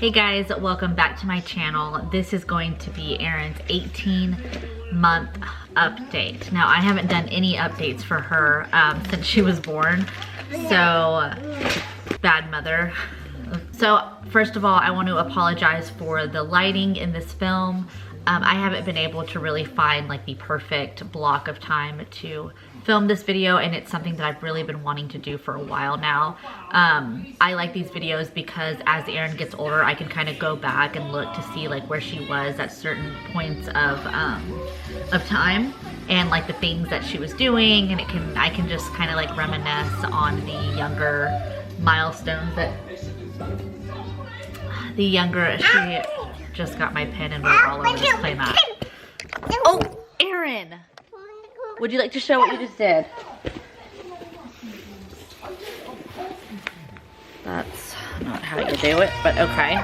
Hey guys, welcome back to my channel. This is going to be Erin's 18-month update. Now, I haven't done any updates for her since she was born, so bad mother. So first of all, I want to apologize for the lighting in this film. I haven't been able to really find like the perfect block of time to film this video, and it's something that I've really been wanting to do for a while now. I like these videos because as Erin gets older, I can kind of go back and look to see like where she was at certain points of time and like the things that she was doing, and I can just kind of like reminisce on the younger milestones that she just got my pen and we're all over this playmat. Oh, Erin! Would you like to show what you just did? That's not how you do it, but okay.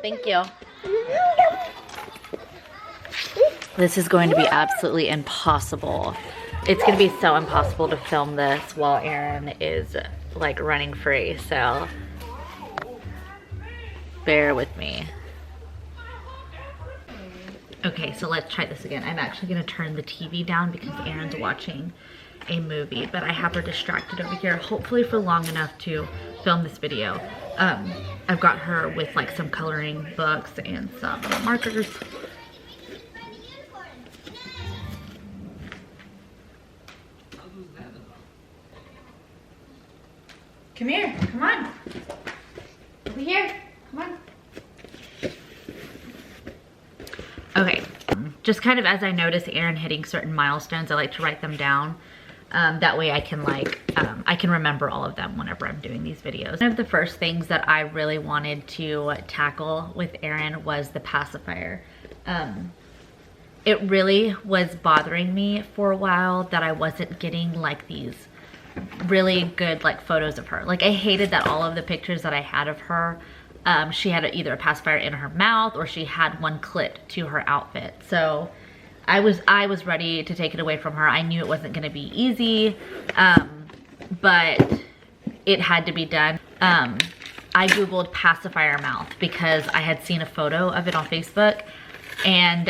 Thank you. This is going to be absolutely impossible. It's going to be so impossible to film this while Erin is like running free, so bear with me. Okay, so let's try this again. I'm actually gonna turn the TV down because Erin's watching a movie, but I have her distracted over here, hopefully for long enough to film this video. I've got her with like some coloring books and some markers. Come here, come on. Over here, come on. Okay, just kind of as I notice Erin hitting certain milestones, I like to write them down. That way I can I can remember all of them whenever I'm doing these videos. One of the first things that I really wanted to tackle with Erin was the pacifier. It really was bothering me for a while that I wasn't getting like these really good like photos of her. Like I hated that all of the pictures that I had of her, she had either a pacifier in her mouth or she had one clipped to her outfit. So I was ready to take it away from her. I knew it wasn't going to be easy, but it had to be done. I googled pacifier mouth because I had seen a photo of it on Facebook, and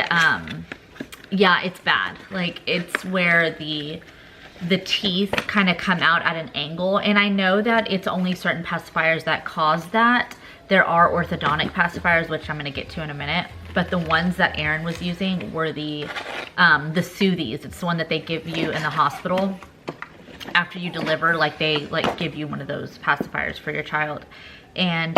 yeah, it's bad. Like it's where the teeth kind of come out at an angle, and I know that it's only certain pacifiers that cause that. There are orthodontic pacifiers, which I'm gonna get to in a minute, but the ones that Erin was using were the Soothies. It's the one that they give you in the hospital after you deliver. Like they like give you one of those pacifiers for your child, and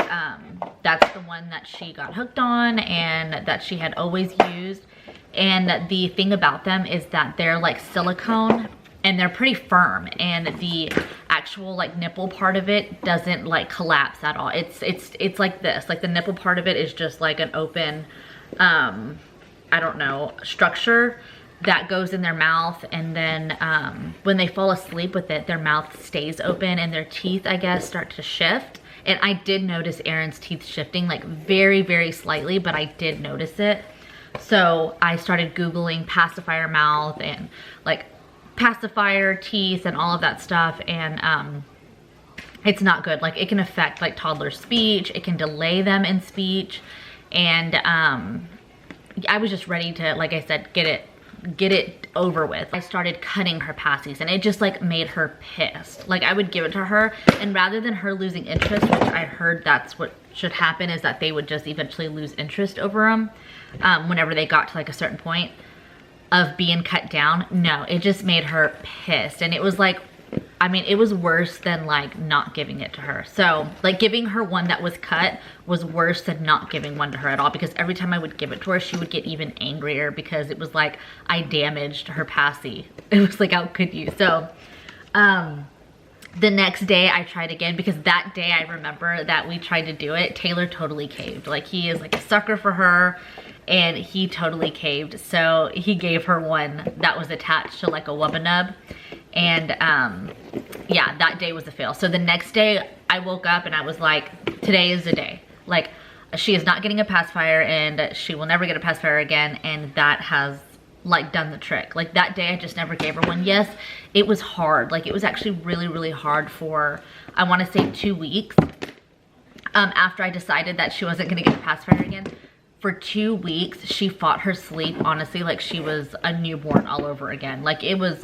that's the one that she got hooked on and that she had always used. And the thing about them is that they're like silicone and they're pretty firm, and the actual like nipple part of it doesn't like collapse at all. It's like this, like the nipple part of it is just like an open, I don't know, structure that goes in their mouth, and then when they fall asleep with it, their mouth stays open and their teeth, I guess, start to shift. And I did notice Erin's teeth shifting like very, very slightly, but I did notice it. So I started Googling pacifier mouth and like pacifier teeth and all of that stuff, and it's not good. Like it can affect like toddler speech, it can delay them in speech, and I was just ready to, like I said, get it over with. I started cutting her passies, and it just like made her pissed. Like I would give it to her, and rather than her losing interest, which I heard that's what should happen, is that they would just eventually lose interest over them whenever they got to like a certain point of being cut down. No, it just made her pissed. And it was like, I mean, it was worse than like not giving it to her. So like giving her one that was cut was worse than not giving one to her at all, because every time I would give it to her, she would get even angrier because it was like I damaged her passy. It was like, how could you? So the next day I tried again, because that day I remember that we tried to do it. Taylor totally caved. Like he is like a sucker for her, and he totally caved. So he gave her one that was attached to like a wubba nub, and yeah, that day was a fail. So the next day I woke up and I was like, today is the day. Like she is not getting a pacifier, and she will never get a pacifier again, and that has like done the trick. Like that day I just never gave her one. Yes, it was hard. Like it was actually really, really hard for, I want to say 2 weeks. after I decided that she wasn't gonna get a pacifier again. For 2 weeks, she fought her sleep, honestly, like she was a newborn all over again. Like it was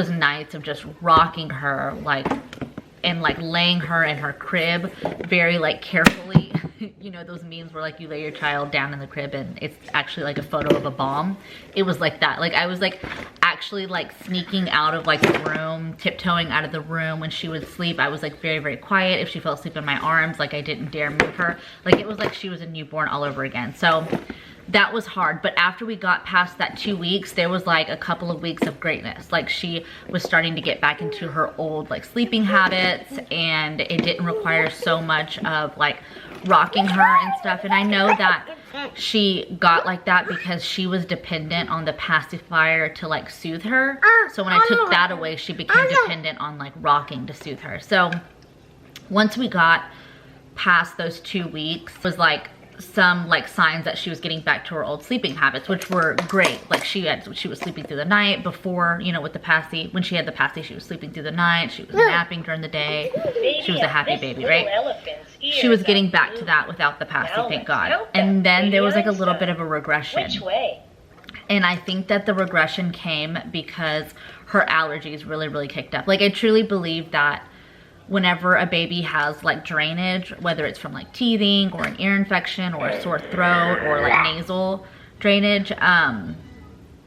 nights of just rocking her, like, and like laying her in her crib very like carefully. You know those memes where like you lay your child down in the crib and it's actually like a photo of a bomb? It was like that. Like I was like actually like sneaking out of like the room, tiptoeing out of the room when she would sleep. I was like very, very quiet. If she fell asleep in my arms, like I didn't dare move her. Like it was like she was a newborn all over again. So that was hard. But after we got past that 2 weeks, there was like a couple of weeks of greatness. Like she was starting to get back into her old like sleeping habits, and it didn't require so much of like rocking her and stuff. And I know that she got like that because she was dependent on the pacifier to like soothe her. So when I took that away, she became dependent on like rocking to soothe her. So once we got past those 2 weeks, it was like some like signs that she was getting back to her old sleeping habits, which were great. Like she was sleeping through the night before, you know, with the passy. When she had the passy, she was sleeping through the night. She was napping during the day. She was a happy baby, right? She was getting back to that without the passy, thank God. And then there was like a little bit of a regression. Which way? And I think that the regression came because her allergies really, really kicked up. Like I truly believe that whenever a baby has like drainage, whether it's from like teething or an ear infection or a sore throat or like nasal drainage, a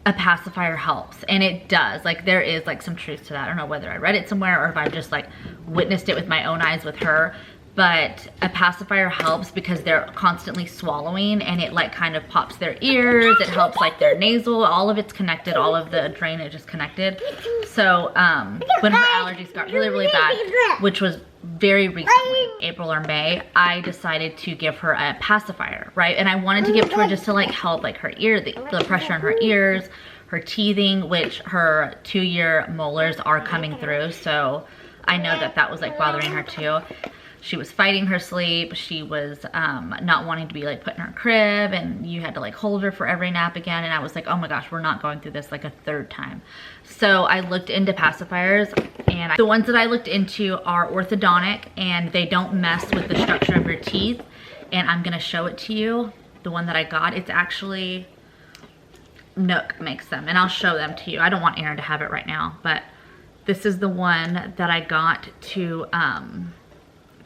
pacifier helps. And it does. Like there is like some truth to that. I don't know whether I read it somewhere or if I've just like witnessed it with my own eyes with her. But a pacifier helps because they're constantly swallowing, and it like kind of pops their ears. It helps like their nasal, all of it's connected, all of the drainage is connected. So when her allergies got really, really bad, which was very recently, April or May, I decided to give her a pacifier, right? And I wanted to give it to her just to like help like her ear, the pressure in her ears, her teething, which her 2-year molars are coming through. So I know that that was like bothering her too. She was fighting her sleep. She was not wanting to be like put in her crib, and you had to like hold her for every nap again. And I was like, oh my gosh, we're not going through this like a 3rd time. So I looked into pacifiers, and the ones that I looked into are orthodontic, and they don't mess with the structure of your teeth. And I'm gonna show it to you. The one that I got, it's actually Nook makes them, and I'll show them to you. I don't want Erin to have it right now, but this is the one that I got to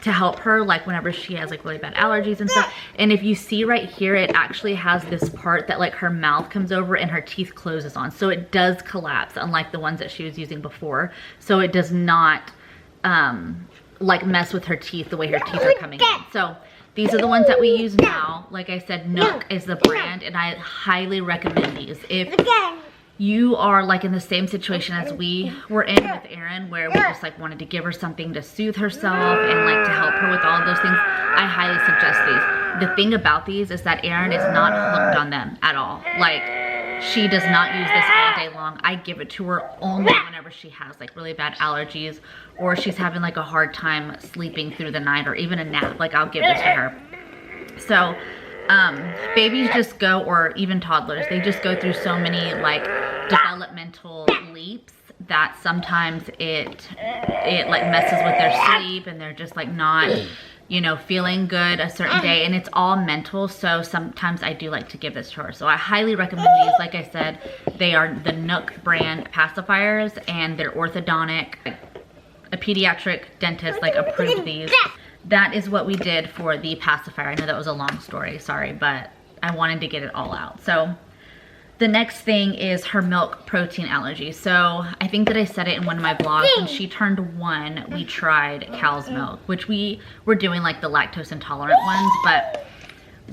help her like whenever she has like really bad allergies and stuff. And if you see right here, it actually has this part that like her mouth comes over and her teeth closes on. So it does collapse, unlike the ones that she was using before. So it does not like mess with her teeth the way her teeth are coming in. So these are the ones that we use now. Like I said, Nook is the brand, and I highly recommend these. If you are like in the same situation as we were in with Erin, where we just like wanted to give her something to soothe herself and like to help her with all of those things, I highly suggest these. The thing about these is that Erin is not hooked on them at all. Like she does not use this all day long. I give it to her only whenever she has like really bad allergies, or she's having like a hard time sleeping through the night, or even a nap. Like I'll give this to her. So babies just go, or even toddlers, they just go through so many like developmental leaps that sometimes it like messes with their sleep, and they're just like not, you know, feeling good a certain day, and it's all mental. So sometimes I do like to give this to her. So I highly recommend these. Like I said, they are the Nook brand pacifiers, and they're orthodontic. A pediatric dentist like approved these. That is what we did for the pacifier. I know that was a long story, sorry, but I wanted to get it all out. So the next thing is her milk protein allergy. So I think that I said it in one of my vlogs. When she turned 1, we tried cow's milk, which we were doing like the lactose intolerant ones, but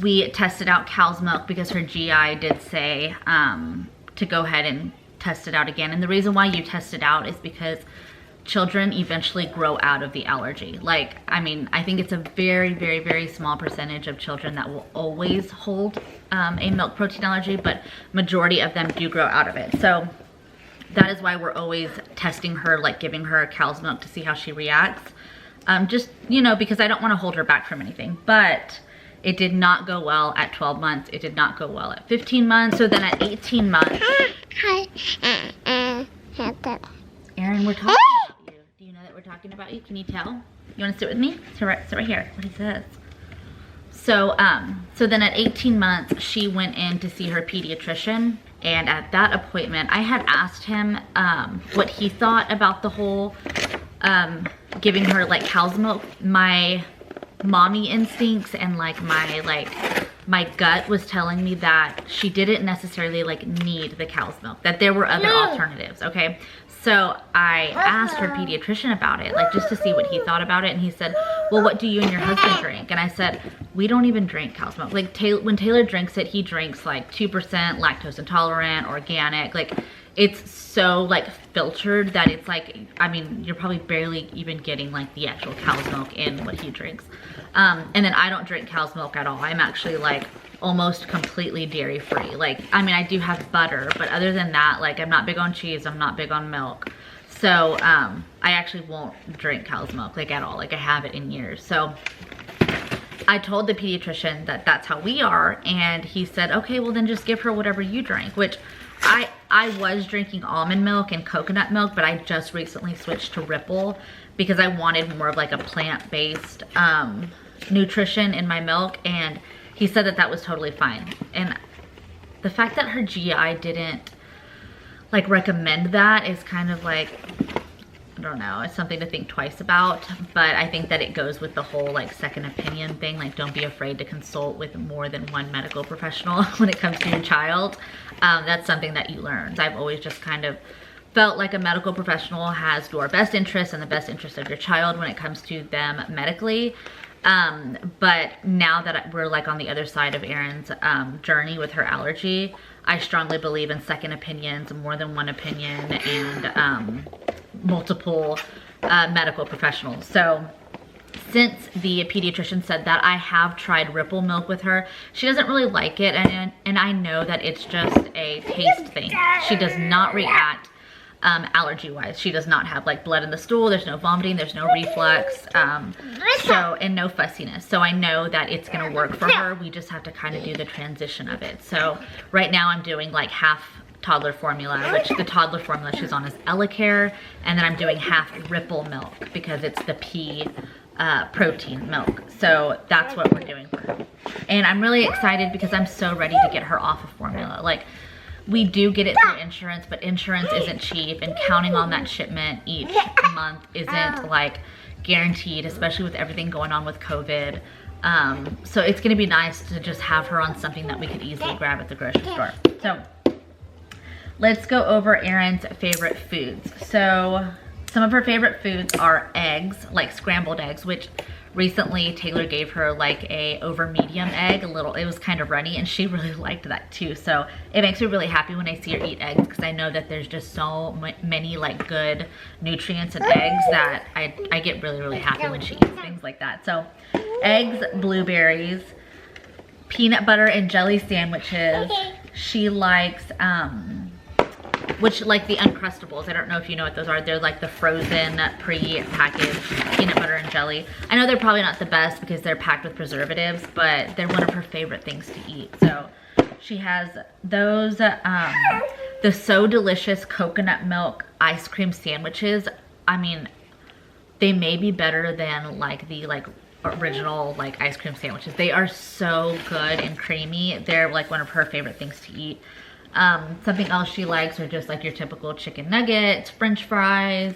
we tested out cow's milk because her GI did say to go ahead and test it out again. And the reason why you test it out is because children eventually grow out of the allergy. Like, I mean, I think it's a very, very, very small percentage of children that will always hold a milk protein allergy, but majority of them do grow out of it. So that is why we're always testing her, like giving her cow's milk to see how she reacts. Just, you know, because I don't want to hold her back from anything. But it did not go well at 12 months. It did not go well at 15 months. So then at 18 months, Erin, we're talking about you. Do you know that we're talking about you? Can you tell? You want to sit with me? Sit right here. What is this? So, so then at 18 months, she went in to see her pediatrician. And at that appointment, I had asked him what he thought about the whole giving her like cow's milk. My mommy instincts and like my gut was telling me that she didn't necessarily like need the cow's milk, that there were other alternatives, okay? So I asked her pediatrician about it, like just to see what he thought about it. And he said, well, what do you and your husband drink? And I said, we don't even drink cow's milk. Like when Taylor drinks it, he drinks like 2% lactose intolerant, organic. Like it's so like filtered that it's like, I mean, you're probably barely even getting like the actual cow's milk in what he drinks. And then I don't drink cow's milk at all. I'm actually like almost completely dairy free. Like, I mean, I do have butter, but other than that, like I'm not big on cheese. I'm not big on milk. So, I actually won't drink cow's milk like at all. Like I haven't in years. So I told the pediatrician that that's how we are. And he said, okay, well then just give her whatever you drink, which I was drinking almond milk and coconut milk, but I just recently switched to Ripple because I wanted more of like a plant-based, nutrition in my milk. And he said that that was totally fine. And the fact that her GI didn't like recommend that is kind of like, I don't know, it's something to think twice about. But I think that it goes with the whole like second opinion thing. Like don't be afraid to consult with more than one medical professional when it comes to your child. That's something that you learn. I've always just kind of felt like a medical professional has your best interest and the best interest of your child when it comes to them medically. But now that we're like on the other side of Erin's journey with her allergy, I strongly believe in second opinions, more than one opinion, and multiple medical professionals. So since the pediatrician said that, I have tried Ripple milk with her. She doesn't really like it, and I know that it's just a taste thing. She does not react allergy wise. She does not have like blood in the stool. There's no vomiting, there's no reflux, and no fussiness. So I know that it's gonna work for her. We just have to kind of do the transition of it. So right now I'm doing like half toddler formula, which the toddler formula she's on is Elecare, and then I'm doing half Ripple milk because it's the pea protein milk. So that's what we're doing for her. And I'm really excited because I'm so ready to get her off of formula. Like, we do get it through insurance, but insurance isn't cheap, and counting on that shipment each month isn't like guaranteed, especially with everything going on with COVID. So it's gonna be nice to just have her on something that we could easily grab at the grocery store. So let's go over Erin's favorite foods. So some of her favorite foods are eggs, like scrambled eggs, which recently Taylor gave her like a over medium egg, it was kind of runny, and she really liked that too. So it makes me really happy when I see her eat eggs, because I know that there's just so many like good nutrients in eggs that I get really, really happy when she eats things like that. So eggs, blueberries, peanut butter and jelly sandwiches. She likes, which like the Uncrustables. I don't know if you know what those are. They're like the frozen pre-packaged peanut butter and jelly. I know they're probably not the best because they're packed with preservatives, but they're one of her favorite things to eat. So she has those, the So Delicious coconut milk ice cream sandwiches. I mean, they may be better than like the original like ice cream sandwiches. They are so good and creamy. They're like one of her favorite things to eat. Something else she likes are just like your typical chicken nuggets, french fries.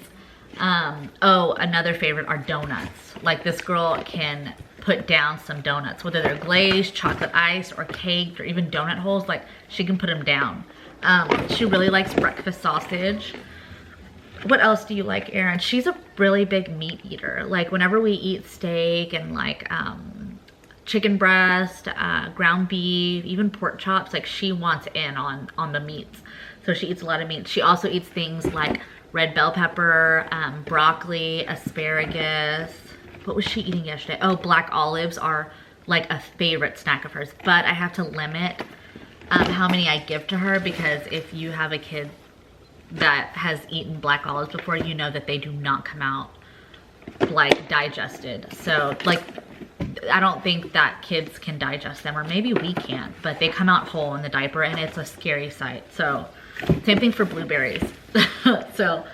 Oh, another favorite are donuts. Like, this girl can put down some donuts, whether they're glazed, chocolate ice, or caked, or even donut holes. Like, she can put them down. She really likes breakfast sausage. What else do you like, Erin? She's a really big meat eater. Like, whenever we eat steak and like chicken breast, ground beef, even pork chops, like she wants in on the meats. So she eats a lot of meat. She also eats things like red bell pepper, broccoli, asparagus. What was she eating yesterday? Oh, black olives are like a favorite snack of hers, but I have to limit how many I give to her, because if you have a kid that has eaten black olives before, you know that they do not come out like digested. So like, I don't think that kids can digest them, or maybe we can't, but they come out whole in the diaper, and it's a scary sight. So same thing for blueberries. So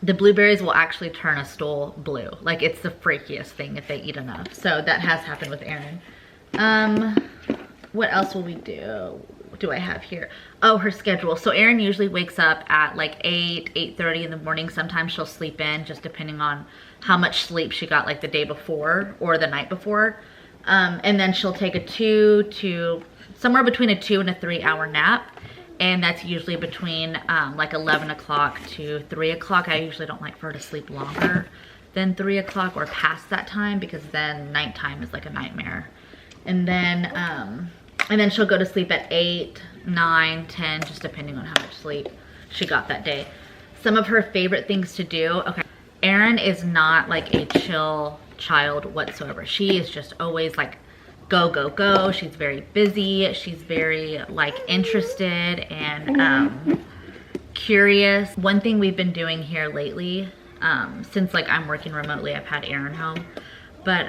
the blueberries will actually turn a stool blue. Like, it's the freakiest thing if they eat enough. So that has happened with Erin. What else will we do? What do I have here? Oh, her schedule. So Erin usually wakes up at like 8:30 in the morning. Sometimes she'll sleep in, just depending on how much sleep she got like the day before or the night before. And then she'll take somewhere between a 2 and a 3 hour nap. And that's usually between like 11 o'clock to 3 o'clock. I usually don't like for her to sleep longer than 3 o'clock or past that time, because then nighttime is like a nightmare. And then she'll go to sleep at 8, 9, 10, just depending on how much sleep she got that day. Some of her favorite things to do. Okay, Erin is not like a chill child whatsoever. She is just always like go, go, go. She's very busy. She's very like interested and curious. One thing we've been doing here lately, since like I'm working remotely, I've had Erin home, but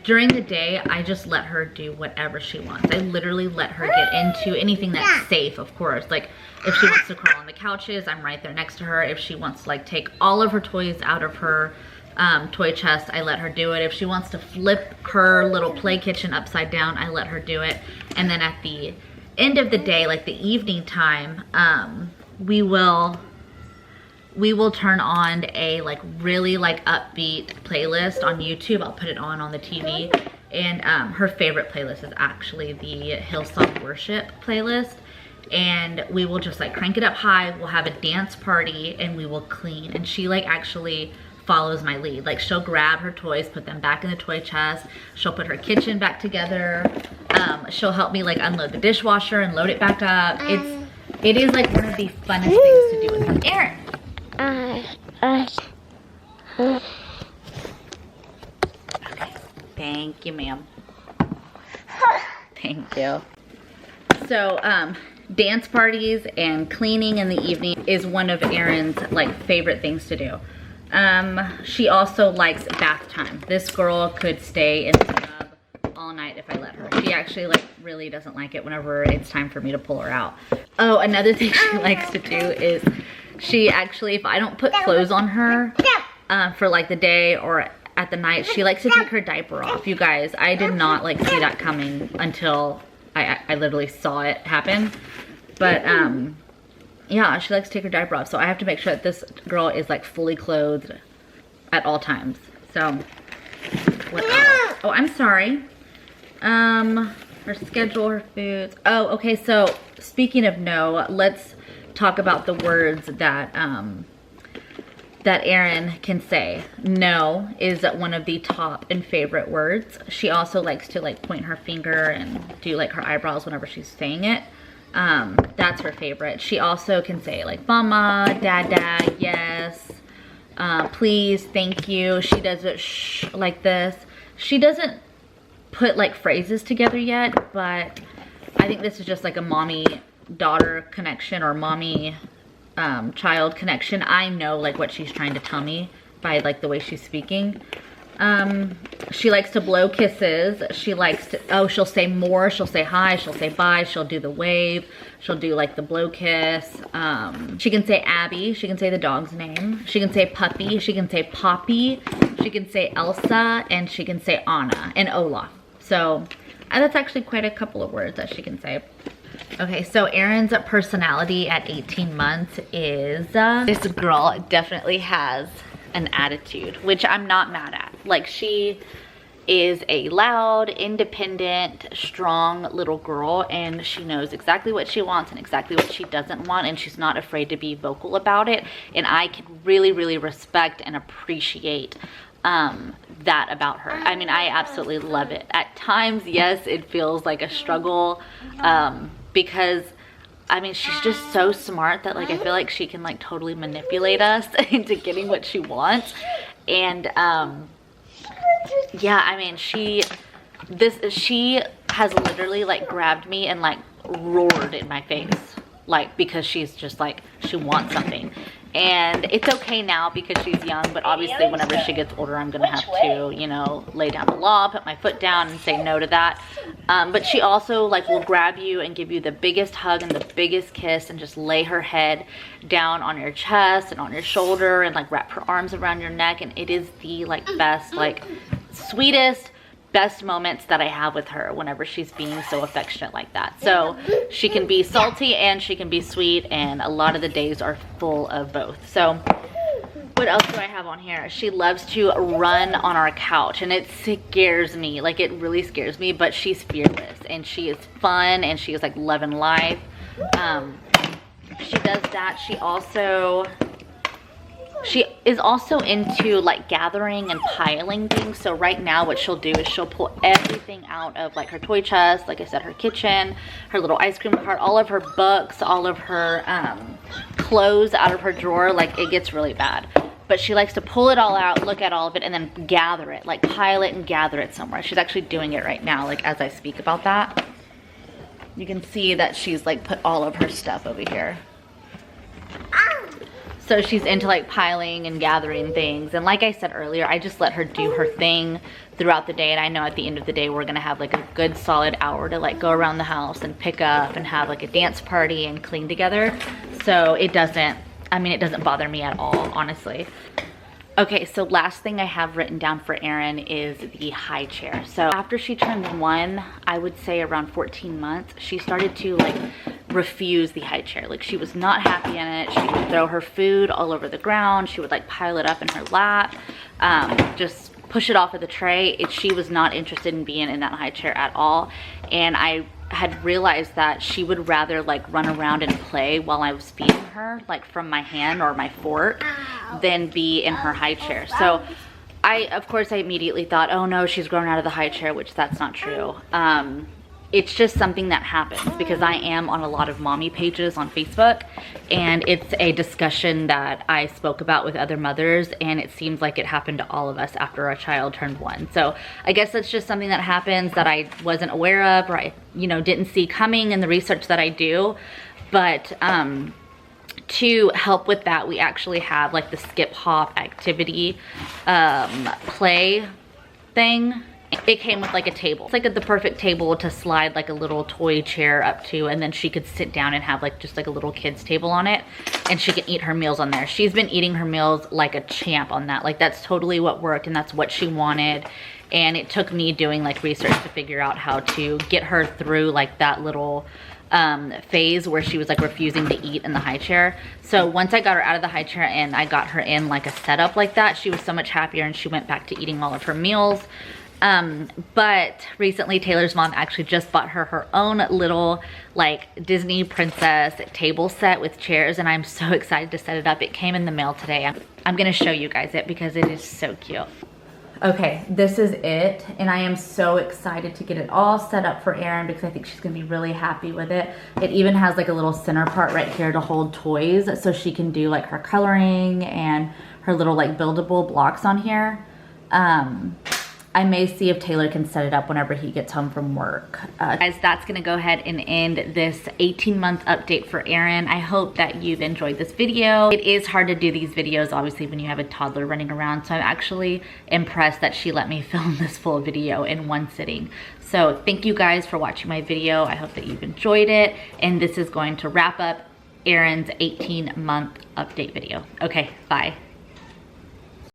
during the day, I just let her do whatever she wants. I literally let her get into anything that's safe, of course. Like, if she wants to crawl on the couches, I'm right there next to her. If she wants to like take all of her toys out of her toy chest, I let her do it. If she wants to flip her little play kitchen upside down, I let her do it. And then at the end of the day, like the evening time, we will turn on a like really like upbeat playlist on YouTube. I'll put it on the TV. And her favorite playlist is actually the Hillsong Worship playlist. And we will just like crank it up high. We'll have a dance party and we will clean. And she like actually follows my lead. Like, she'll grab her toys, put them back in the toy chest. She'll put her kitchen back together. She'll help me like unload the dishwasher and load it back up. It is like one of the funnest things to do with her. Erin. Okay. Thank you, ma'am. Thank you. So, dance parties and cleaning in the evening is one of Erin's like favorite things to do. She also likes bath time. This girl could stay in the tub all night if I let her. She actually like really doesn't like it whenever it's time for me to pull her out. Oh, another thing she likes to do is she actually, if I don't put clothes on her for like the day or at the night, she likes to take her diaper off. You guys, I did not like see that coming until I literally saw it happen. But yeah, she likes to take her diaper off. So I have to make sure that this girl is like fully clothed at all times. So what else? Oh, I'm sorry. Her schedule, her foods. Oh, okay. So speaking of no, let's talk about the words that that Erin can say. No is one of the top and favorite words. She also likes to like point her finger and do like her eyebrows whenever she's saying it. That's her favorite. She also can say like mama, dada, yes, please, thank you. She does it shh like this. She doesn't put like phrases together yet, but I think this is just like a mommy daughter connection or mommy child connection. I know like what she's trying to tell me by like the way she's speaking. She likes to blow kisses. She likes to, oh, she'll say more. She'll say hi. She'll say bye. She'll do the wave. She'll do like the blow kiss. She can say Abby. She can say the dog's name. She can say puppy. She can say Poppy. She can say Elsa. And she can say Anna and Olaf. So that's actually quite a couple of words that she can say. Okay, so Erin's personality at 18 months is, this girl definitely has an attitude, which I'm not mad at. Like, she is a loud, independent, strong little girl, and she knows exactly what she wants and exactly what she doesn't want, and she's not afraid to be vocal about it. And I can really, really respect and appreciate that about her. I mean, I absolutely love it. At times, yes, it feels like a struggle, because I mean, she's just so smart that like I feel like she can like totally manipulate us into getting what she wants. And yeah, I mean, she has literally like grabbed me and like roared in my face, like, because she's just like, she wants something. And it's okay now because she's young, but obviously whenever she gets older, I'm gonna have to, you know, lay down the law, put my foot down and say no to that. But she also like will grab you and give you the biggest hug and the biggest kiss and just lay her head down on your chest and on your shoulder and like wrap her arms around your neck. And it is the like best, like sweetest, best moments that I have with her whenever she's being so affectionate like that. So she can be salty and she can be sweet, and a lot of the days are full of both. So what else do I have on here? She loves to run on our couch, and it scares me. Like, it really scares me, but she's fearless and she is fun and she is like loving life. She does that. She is also into like gathering and piling things. So right now what she'll do is she'll pull everything out of like her toy chest, like I said, her kitchen, her little ice cream cart, all of her books, all of her clothes out of her drawer. Like, it gets really bad. But she likes to pull it all out, look at all of it, and then gather it, like pile it and gather it somewhere. She's actually doing it right now, like as I speak about that. You can see that she's like put all of her stuff over here. So she's into like piling and gathering things. And like I said earlier, I just let her do her thing throughout the day. And I know at the end of the day, we're gonna have like a good solid hour to like go around the house and pick up and have like a dance party and clean together. So it doesn't bother me at all, honestly. Okay, so last thing I have written down for Erin is the high chair. So after she turned 1, I would say around 14 months, she started to like refuse the high chair. Like, she was not happy in it. She would throw her food all over the ground. She would like pile it up in her lap, just push it off of the tray. She was not interested in being in that high chair at all. And I had realized that she would rather like run around and play while I was feeding her, like from my hand or my fork, than be in her high chair. So of course I immediately thought, oh no, she's grown out of the high chair, which that's not true. It's just something that happens because I am on a lot of mommy pages on Facebook, and it's a discussion that I spoke about with other mothers, and it seems like it happened to all of us after our child turned 1. So I guess that's just something that happens that I wasn't aware of, or I, didn't see coming in the research that I do. But to help with that, we actually have like the skip hop activity play thing. It came with like a table. It's like the perfect table to slide like a little toy chair up to, and then she could sit down and have like just like a little kid's table on it, and she can eat her meals on there. She's been eating her meals like a champ on that. Like, that's totally what worked, and that's what she wanted. And it took me doing like research to figure out how to get her through like that little phase where she was like refusing to eat in the high chair. So once I got her out of the high chair and I got her in like a setup like that, she was so much happier, and she went back to eating all of her meals. But recently Taylor's mom actually just bought her own little like Disney princess table set with chairs, and I'm so excited to set it up. It came in the mail today. I'm gonna show you guys it because it is so cute. Okay, this is it, and I am so excited to get it all set up for Erin because I think she's gonna be really happy with it. It even has like a little center part right here to hold toys, so she can do like her coloring and her little like buildable blocks on here. I may see if Taylor can set it up whenever he gets home from work. Guys, that's gonna go ahead and end this 18-month update for Erin. I hope that you've enjoyed this video. It is hard to do these videos, obviously, when you have a toddler running around, so I'm actually impressed that she let me film this full video in one sitting. So thank you guys for watching my video. I hope that you've enjoyed it, and this is going to wrap up Erin's 18-month update video. Okay, bye.